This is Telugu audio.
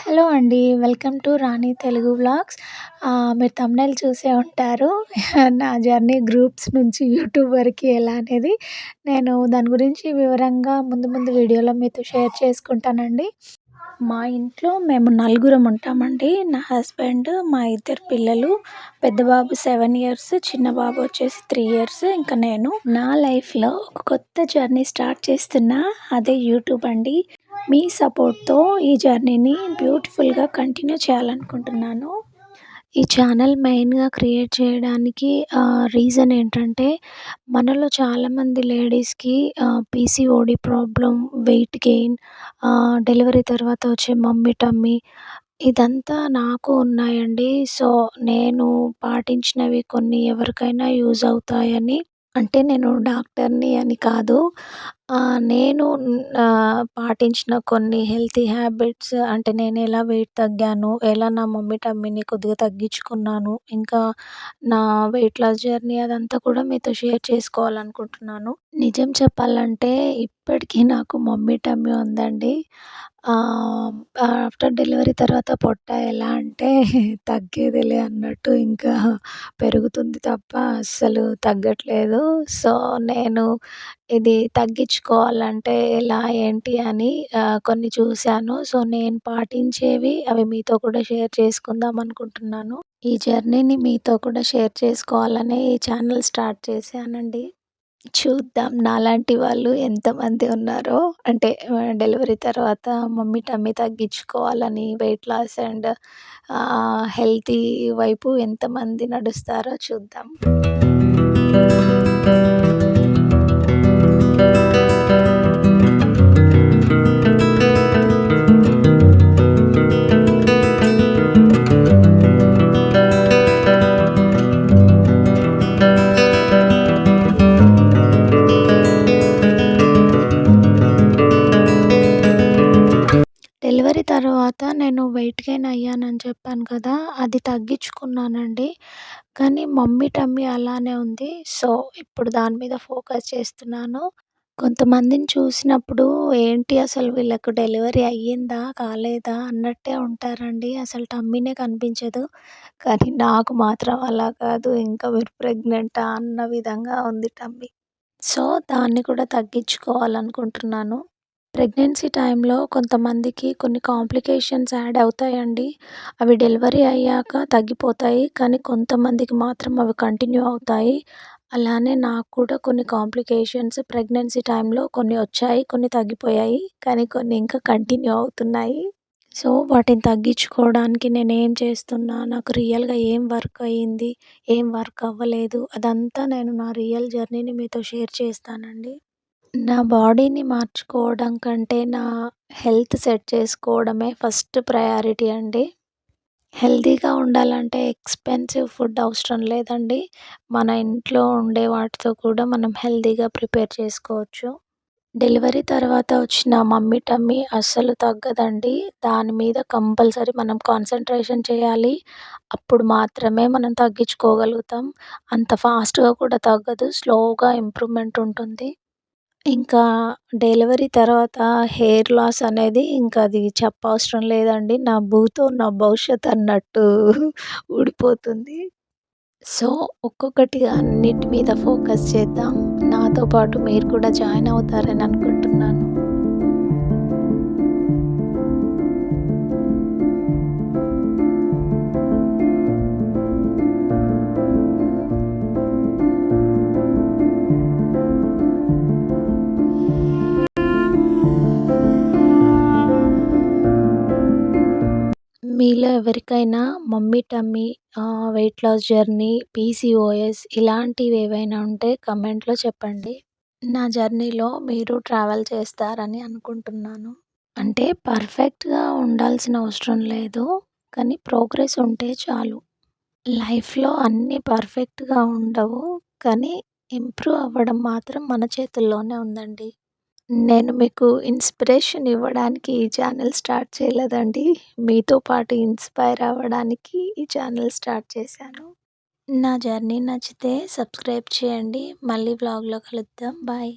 హలో అండి. Welcome to Rani Telugu vlogs. మీరు థంబ్‌నెయిల్ చూసే ఉంటారు. నా జర్నీ గ్రూప్స్ నుంచి యూట్యూబ్ వరకి ఎలా అనేది. నేను దాని గురించి వివరంగా ముందు ముందు వీడియోలో మీతో షేర్ చేసుకుంటానండి. మా ఇంట్లో మేము నలుగురం ఉంటామండి. నా హస్బెండ్, మా ఇద్దరు పిల్లలు. పెద్ద బాబు 7 ఇయర్స్, చిన్న బాబు వచ్చేసి 3 ఇయర్స్, ఇంకా నేను. నా లైఫ్‌లో ఒక కొత్త జర్నీ స్టార్ట్ చేస్తున్నా. అదే యూట్యూబ్ అండి. మీ సపోర్ట్‌తో ఈ జర్నీని బ్యూటిఫుల్‌గా కంటిన్యూ చేయాలనుకుంటున్నాను. ఈ ఛానల్ మెయిన్‌గా క్రియేట్ చేయడానికి రీజన్ ఏంటంటే, మనలో చాలామంది లేడీస్‌కి PCOD problem, weight gain, delivery తర్వాత వచ్చే మమ్మీ టమ్మీ ఇదంతా నాకు ఉన్నాయండి. సో, నేను పాటించినవి కొన్ని ఎవరికైనా యూజ్ అవుతాయని, అంటే నేను డాక్టర్‌ని అని కాదు. నేను పాటించిన కొన్ని హెల్తీ హ్యాబిట్స్, అంటే నేను ఎలా వెయిట్ తగ్గాను, ఎలా నా మమ్మీ టమ్మీని కొద్దిగా తగ్గించుకున్నాను, ఇంకా నా వెయిట్ లాస్ జర్నీ అదంతా కూడా మీతో షేర్ చేసుకోవాలనుకుంటున్నాను. నిజం చెప్పాలంటే ఇప్పటికీ నాకు మమ్మీ టమ్మీ ఉందండి. ఆఫ్టర్ డెలివరీ తర్వాత పొట్ట ఎలా అంటే తగ్గేదేలే అన్నట్టు ఇంకా పెరుగుతుంది తప్ప అస్సలు తగ్గట్లేదు. సో, నేను ఇది తగ్గించుకోవాలంటే ఎలా ఏంటి అని కొన్ని చూశాను. సో, నేను పాటించేవి అవి మీతో కూడా షేర్ చేసుకుందాం అనుకుంటున్నాను. ఈ జర్నీని మీతో కూడా షేర్ చేసుకోవాలనే ఈ ఛానల్ స్టార్ట్ చేశానండి. చూద్దాం నాలాంటి వాళ్ళు ఎంతమంది ఉన్నారో, అంటే డెలివరీ తర్వాత మమ్మీ టమ్మీ తగ్గించుకోవాలని, వెయిట్ లాస్ అండ్ హెల్తీ వైపు ఎంతమంది నడుస్తారో చూద్దాం. డెలివరీ తర్వాత నేను వెయిట్ గెయిన్ అయ్యానని చెప్పాను కదా! అది తగ్గించుకున్నానండి. కానీ మమ్మీ టమ్మీ అలానే ఉంది. సో, ఇప్పుడు దాని మీద ఫోకస్ చేస్తున్నాను. కొంతమందిని చూసినప్పుడు ఏంటి అసలు వీళ్ళకు డెలివరీ అయ్యిందా? కాలేదా? అన్నట్టే ఉంటారండి. అసలు టమ్మీనే కనిపించదు. కానీ నాకు మాత్రం అలా కాదు. ఇంకా మీరు ప్రెగ్నెంటా అన్న విధంగా ఉంది టమ్మీ. సో, దాన్ని కూడా తగ్గించుకోవాలనుకుంటున్నాను. ప్రెగ్నెన్సీ టైంలో కొంతమందికి కొన్ని కాంప్లికేషన్స్ యాడ్ అవుతాయండి. అవి డెలివరీ అయ్యాక తగ్గిపోతాయి. కానీ కొంతమందికి మాత్రం అవి కంటిన్యూ అవుతాయి. అలానే నాకు కూడా కొన్ని కాంప్లికేషన్స్ ప్రెగ్నెన్సీ టైంలో కొన్ని వచ్చాయి. కొన్ని తగ్గిపోయాయి. కానీ కొన్ని ఇంకా కంటిన్యూ అవుతున్నాయి. సో, వాటిని తగ్గించుకోవడానికి నేనేం చేస్తున్నా, నాకు రియల్‌గా ఏం వర్క్ అయ్యింది, ఏం వర్క్ అవ్వలేదు, అదంతా నేను నా రియల్ జర్నీని మీతో షేర్ చేస్తానండి. నా బాడీని మార్చుకోవడం కంటే, నా హెల్త్ సెట్ చేసుకోవడమే ఫస్ట్ ప్రయారిటీ అండి. హెల్తీగా ఉండాలంటే ఎక్స్‌పెన్సివ్ ఫుడ్ అవసరం లేదండి. మన ఇంట్లో ఉండే వాటితో కూడా మనం హెల్తీగా ప్రిపేర్ చేసుకోవచ్చు. డెలివరీ తర్వాత వచ్చిన మమ్మీ టమ్మీ అస్సలు తగ్గదండి. దాని మీద కంపల్సరీ మనం కాన్సంట్రేషన్ చేయాలి. అప్పుడు మాత్రమే మనం తగ్గించుకోగలుగుతాం. అంత ఫాస్ట్‌గా కూడా తగ్గదు. స్లోగా ఇంప్రూవ్‌మెంట్ ఉంటుంది. ఇంకా డెలివరీ తర్వాత హెయిర్ లాస్ అనేది ఇంకా అది చెప్పవసరం లేదండి. నా భూతో నా భవిష్యత్ అన్నట్టు ఊడిపోతుంది. సో, ఒక్కొక్కటిగా అన్నిటి మీద ఫోకస్ చేద్దాం. నాతో పాటు మీరు కూడా జాయిన్ అవుతారని అనుకుంటున్నాను. మీలో ఎవరికైనా mummy tummy, weight loss journey, PCOS ఇలాంటివి ఏవైనా ఉంటే కమెంట్‌లో చెప్పండి. నా జర్నీలో మీరు ట్రావెల్ చేస్తారని అనుకుంటున్నాను. అంటే పర్ఫెక్ట్‌గా ఉండాల్సిన అవసరం లేదు. కానీ ప్రోగ్రెస్ ఉంటే చాలు. లైఫ్‌లో అన్నీ పర్ఫెక్ట్‌గా ఉండవు. కానీ ఇంప్రూవ్ అవ్వడం మాత్రం మన చేతుల్లోనే ఉందండి. నేను మీకు ఇన్స్పిరేషన్ ఇవ్వడానికి ఈ ఛానల్ స్టార్ట్ చేయలేదండి. మీతో పాటు ఇన్‌స్పైర్ అవ్వడానికి ఈ ఛానల్ స్టార్ట్ చేశాను. నా జర్నీ నచ్చితే సబ్స్క్రైబ్ చేయండి. మళ్ళీ వ్లాగ్‌లో కలుద్దాం. బాయ్.